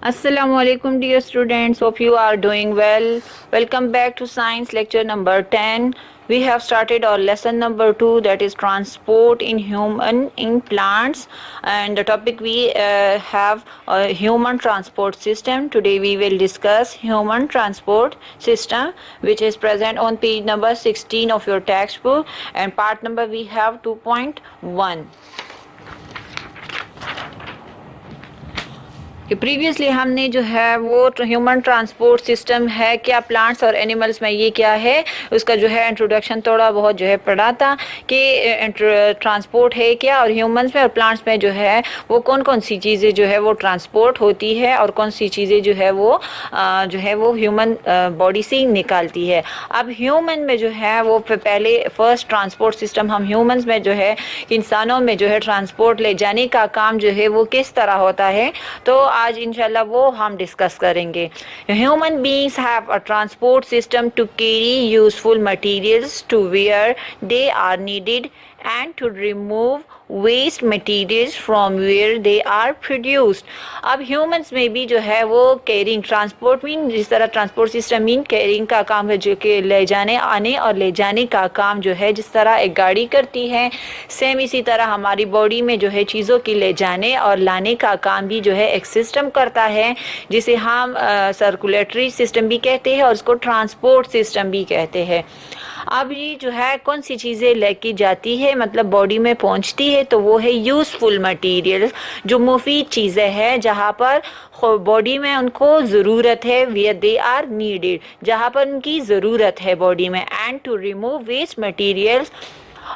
Assalamu alaikum dear students, hope you are doing well. Welcome back to science lecture number 10. We have started our lesson number 2, that is transport in plants, and the topic we have human transport system. Today we will discuss human transport system, which is present on page number 16 of your textbook, and part number we have 2.1. کہ previously ہم نے جو ہے وہ human transport system ہے کیا plants اور animals میں یہ کیا ہے اس کا جو ہے انٹروڈکشن تھوڑا بہت جو ہے پڑھا تھا کہ ٹرانسپورٹ ہے کیا، اور ہیومنس میں اور پلانٹس میں جو ہے وہ کون کون سی چیزیں جو ہے وہ ٹرانسپورٹ ہوتی ہے اور کون سی چیزیں جو ہے وہ ہیومن باڈی سے نکالتی ہے. اب ہیومن میں جو ہے وہ پہلے فرسٹ ٹرانسپورٹ سسٹم ہم ہیومنس میں جو ہے انسانوں میں جو ہے ٹرانسپورٹ لے جانے کا کام جو ہے وہ کس طرح ہوتا ہے، تو آج انشاءاللہ وہ ہم ڈسکس کریں گے. Human beings have a transport system to carry useful materials to where they are needed and to remove waste materials from where they are produced. اب ہیومنس میں بھی جو ہے وہ کیرنگ ٹرانسپورٹ مین جس طرح ٹرانسپورٹ سسٹم مین کیرنگ کا کام ہے، جو کہ لے جانے آنے اور لے جانے کا کام جو ہے جس طرح ایک گاڑی کرتی ہے، سیم اسی طرح ہماری باڈی میں جو ہے چیزوں کی لے جانے اور لانے کا کام بھی جو ہے ایک سسٹم کرتا ہے، جسے ہم سرکولیٹری سسٹم بھی کہتے ہیں اور اس کو ٹرانسپورٹ سسٹم بھی کہتے ہیں. اب یہ جو ہے کون سی چیزیں لے کی جاتی ہے، مطلب باڈی میں پہنچتی ہے، تو وہ ہے یوزفل مٹیریل، جو مفید چیزیں ہیں جہاں پر باڈی میں ان کو ضرورت ہے، ویئر دے آر نیڈیڈ، جہاں پر ان کی ضرورت ہے باڈی میں، and to remove waste materials,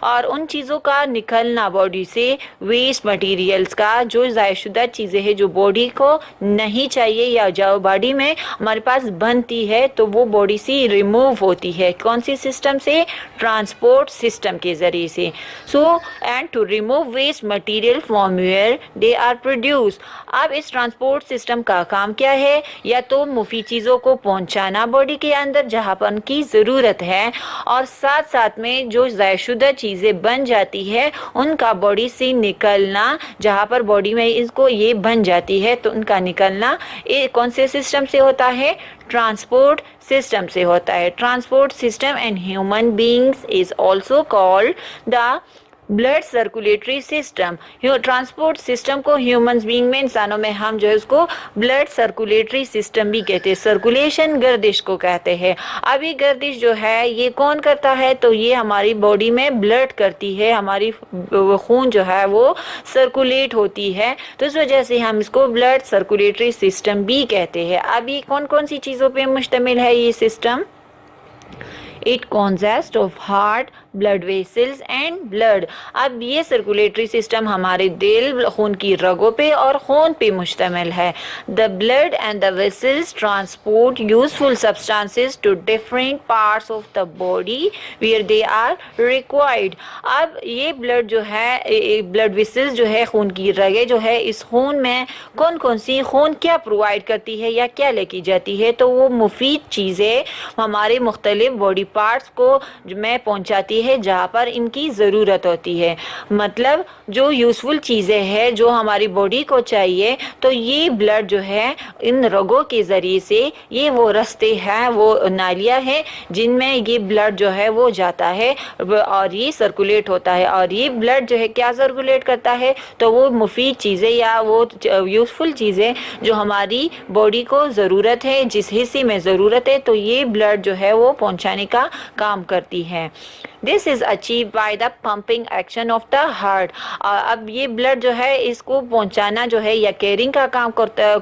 اور ان چیزوں کا نکلنا باڈی سے، ویسٹ مٹیریلز کا، جو ضائع شدہ چیزیں ہیں جو باڈی کو نہیں چاہیے یا جو باڈی میں ہمارے پاس بنتی ہے تو وہ باڈی سے ریموو ہوتی ہے. کون سی سسٹم سے؟ ٹرانسپورٹ سسٹم کے ذریعے سے. So and to remove waste material from where they are produce. اب اس ٹرانسپورٹ سسٹم کا کام کیا ہے؟ یا تو مفید چیزوں کو پہنچانا باڈی کے اندر جہاں پر ان کی ضرورت ہے، اور ساتھ ساتھ میں جو ضائع شدہ چیزیں بن جاتی ہے ان کا باڈی سے نکلنا، جہاں پر باڈی میں اس کو یہ بن جاتی ہے تو ان کا نکلنا کون سے سسٹم سے ہوتا ہے؟ ٹرانسپورٹ سسٹم سے ہوتا ہے. Transport system and human beings is also called the blood circulatory system. Transport system کو ہیومنز بینگ میں، انسانوں میں ہم جو ہے اس کو بلڈ سرکولیٹری سسٹم بھی کہتے ہیں. سرکولیشن گردش کو کہتے ہیں. اب یہ گردش جو ہے یہ کون کرتا ہے؟ تو یہ ہماری باڈی میں بلڈ کرتی ہے، ہماری خون جو ہے وہ سرکولیٹ ہوتی ہے، تو اس وجہ سے ہم اس کو بلڈ سرکولیٹری سسٹم بھی کہتے ہیں. اب یہ کون کون سی چیزوں پہ مشتمل ہے یہ system? It consists of heart, blood vessels and blood. اب یہ سرکولیٹری سسٹم ہمارے دل، خون کی رگوں پہ اور خون پہ مشتمل ہے. The blood and the vessels transport useful substances to different parts of the body where they are required. اب یہ بلڈ جو ہے، بلڈ ویسلز جو ہے، خون کی رگیں جو ہے، اس خون میں کون کون سی خون کیا پرووائڈ کرتی ہے یا کیا لے کی جاتی ہے؟ تو وہ مفید چیزیں ہمارے مختلف باڈی پارٹس کو میں پہنچاتی ہے جہاں پر ان کی ضرورت ہوتی ہے. مطلب جو یوزفل چیزیں ہیں جو ہماری باڈی کو چاہیے، تو یہ بلڈ جو ہے ان رگوں کے ذریعے سے، یہ وہ رستے ہیں، وہ نالیاں ہیں جن میں یہ بلڈ جو ہے وہ جاتا ہے اور یہ سرکولیٹ ہوتا ہے. اور یہ بلڈ جو ہے کیا سرکولیٹ کرتا ہے؟ تو وہ مفید چیزیں یا وہ یوزفل چیزیں جو ہماری باڈی کو ضرورت ہے، جس حصے میں ضرورت ہے، تو یہ بلڈ جو ہے وہ پہنچانے کا کام کرتی ہے. This is achieved by the pumping action of the heart. اب یہ بلڈ جو ہے اس کو پہنچانا جو ہے یا کیرنگ کا کام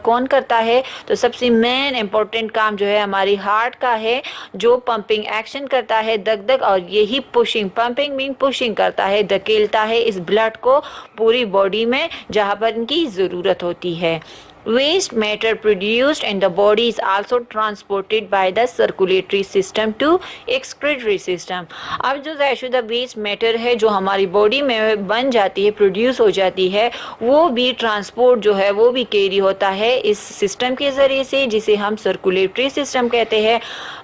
کون کرتا ہے؟ تو سب سے مین امپورٹنٹ کام جو ہے ہماری ہارٹ کا ہے، جو پمپنگ ایکشن کرتا ہے، دگ دگ، اور یہی پشنگ، پمپنگ مین پشنگ کرتا ہے، دھکیلتا ہے اس بلڈ کو پوری باڈی میں جہاں پر ان کی ضرورت ہوتی ہے. Waste matter produced in the body is also transported by the circulatory system to excretory system. اب جو ضائع شدہ ویسٹ میٹر ہے جو ہماری باڈی میں بن جاتی ہے، پروڈیوس ہو جاتی ہے، وہ بھی ٹرانسپورٹ جو ہے وہ بھی کیری ہوتا ہے اس سسٹم کے ذریعے سے، جسے ہم سرکولیٹری سسٹم کہتے ہیں.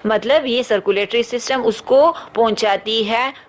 مطلب یہ سرکولیٹری سسٹم اس کو پہنچاتی ہے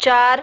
4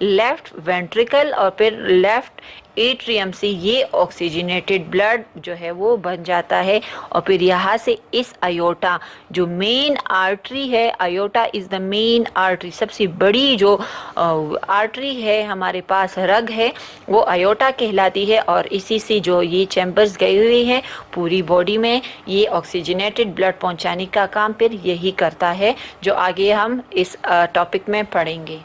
لیفٹ وینٹریکل اور پھر لیفٹ ایٹریم سے یہ آکسیجنیٹڈ بلڈ جو ہے وہ بن جاتا ہے، اور پھر یہاں سے اس ایوٹا جو مین آرٹری ہے، ایوٹا از دا مین آرٹری، سب سے بڑی جو آرٹری ہے ہمارے پاس، رگ ہے، وہ ایوٹا کہلاتی ہے، اور اسی سے جو یہ چیمبرز گئی ہوئی ہیں پوری باڈی میں، یہ آکسیجنیٹڈ بلڈ پہنچانے کا کام پھر یہی کرتا ہے، جو آگے ہم اس ٹاپک میں پڑھیں گے۔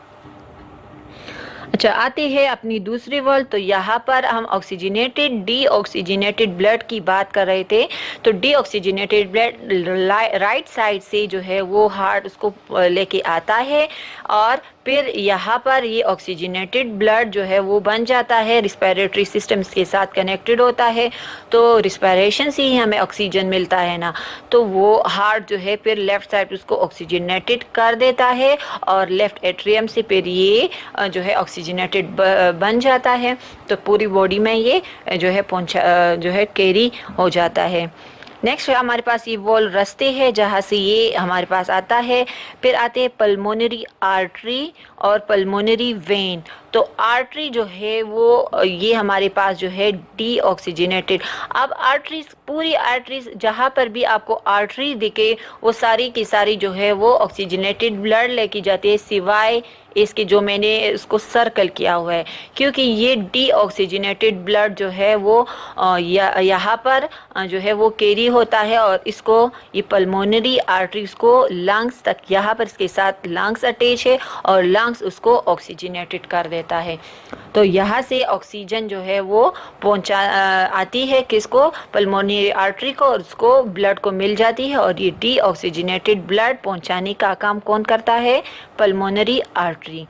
اچھا، آتے ہیں اپنی دوسری ورڈ، تو یہاں پر ہم آکسیجنیٹڈ ڈی آکسیجنیٹڈ بلڈ کی بات کر رہے تھے، تو deoxygenated blood right side سے جو ہے وہ ہارٹ اس کو لے کے آتا ہے، اور پھر یہاں پر یہ آکسیجنیٹڈ بلڈ جو ہے وہ بن جاتا ہے، ریسپیریٹری سسٹمز کے ساتھ کنیکٹڈ ہوتا ہے، تو ریسپیریشن سے ہی ہمیں آکسیجن ملتا ہے نا، تو وہ ہارٹ جو ہے پھر لیفٹ سائڈ اس کو آکسیجنیٹڈ کر دیتا ہے، اور لیفٹ ایٹریم سے پھر یہ جو ہے آکسیجنیٹڈ بن جاتا ہے، تو پوری باڈی میں یہ جو ہے کیری ہو جاتا ہے۔ نیکسٹ ہمارے پاس یہ وال رستے ہے جہاں سے یہ ہمارے پاس آتا ہے، پھر آتے ہیں پلمونری آرٹری اور پلمونری وین۔ تو آرٹری جو ہے وہ یہ ہمارے پاس جو ہے ڈی آکسیجنیٹڈ، اب آرٹریز پوری آرٹریز جہاں پر بھی آپ کو آرٹری دکھے وہ ساری کی ساری جو ہے وہ آکسیجنیٹڈ بلڈ لے کے جاتے ہیں، سوائے اس کے جو میں نے اس کو سرکل کیا ہوا ہے، کیونکہ یہ ڈی آکسیجنیٹڈ بلڈ جو ہے وہ یہاں پر جو ہے وہ کیری ہوتا ہے، اور اس کو یہ پلمونری آرٹریز کو لنگس تک، یہاں پر اس کے ساتھ لنگس اٹیچ ہے، اور لنگس اس کو آکسیجنیٹڈ کر دیتا ہے، تو یہاں سے آکسیجن جو ہے وہ آتی ہے کس کو، پلمونری آرٹری کو، اور اس کو بلڈ کو مل جاتی ہے، اور یہ ڈی آکسیجنیٹڈ بلڈ پہنچانے کا کام کون کرتا ہے، پلمونری آرٹری۔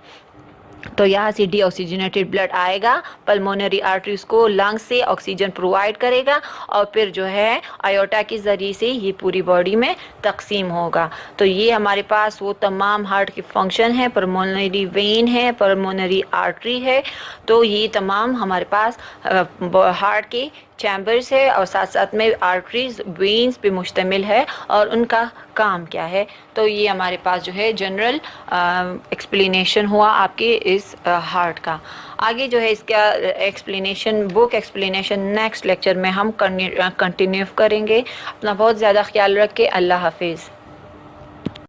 تو یہاں سے ڈی آکسیجنیٹڈ بلڈ آئے گا، پلمونری آرٹریز کو لنگ سے آکسیجن پرووائڈ کرے گا، اور پھر جو ہے ایوٹا کے ذریعے سے یہ پوری باڈی میں تقسیم ہوگا۔ تو یہ ہمارے پاس وہ تمام ہارٹ کی فنکشن ہے، پلمونری وین ہے، پلمونری آرٹری ہے، تو یہ تمام ہمارے پاس ہارٹ کے چیمبرز ہے، اور ساتھ ساتھ میں آرٹریز وینز پہ مشتمل ہے، اور ان کا کام کیا ہے۔ تو یہ ہمارے پاس جو ہے جنرل ایکسپلینیشن ہوا آپ کے اس ہارٹ کا۔ آگے جو ہے اس کا ایکسپلینیشن، بک ایکسپلینیشن نیکسٹ لیکچر میں ہم کنٹینیو کریں گے۔ اپنا بہت زیادہ خیال رکھیں، اللہ حافظ۔